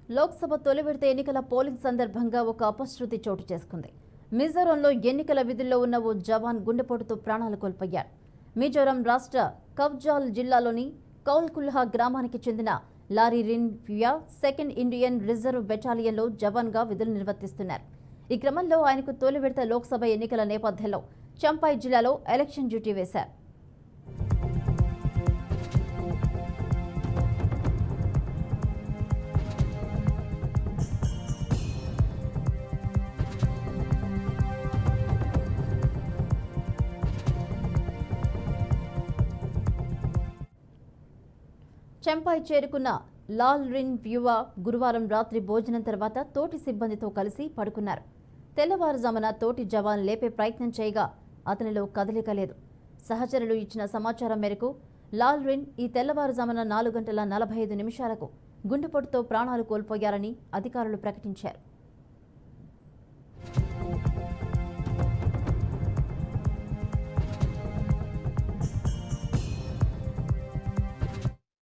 లోక్సభ తొలి విడత ఎన్నికల పోలింగ్ సందర్భంగా ఒక అపశృతి చోటు చేసుకుంది. మిజోరంలో ఎన్నికల విధుల్లో ఉన్న ఓ జవాన్ గుండెపోటుతో ప్రాణాలు కోల్పోయారు. మిజోరం రాష్ట్ర కవ్జాల్ జిల్లాలోని కౌల్కుల్హా గ్రామానికి చెందిన లారీ రిన్ వ్యూయా సెకండ్ ఇండియన్ రిజర్వ్ బెటాలియన్లో జవాన్గా విధులు నిర్వర్తిస్తున్నారు. ఈ క్రమంలో ఆయనకు తొలి విడత లోక్సభ ఎన్నికల నేపథ్యంలో చంపాయి జిల్లాలో ఎలక్షన్ డ్యూటీ వేశారు. చంపాయి చేరుకున్న లాల్ రిన్ వ్యూవా గురువారం రాత్రి భోజనం తర్వాత తోటి సిబ్బందితో కలిసి పడుకున్నారు. తెల్లవారుజామున తోటి జవాన్ లేపే ప్రయత్నం చేయగా అతనిలో కదలిక లేదు. సహచరులు ఇచ్చిన సమాచారం మేరకు లాల్ రిన్ ఈ తెల్లవారుజామున 4:45 గుండెపోటుతో ప్రాణాలు కోల్పోయారని అధికారులు ప్రకటించారు.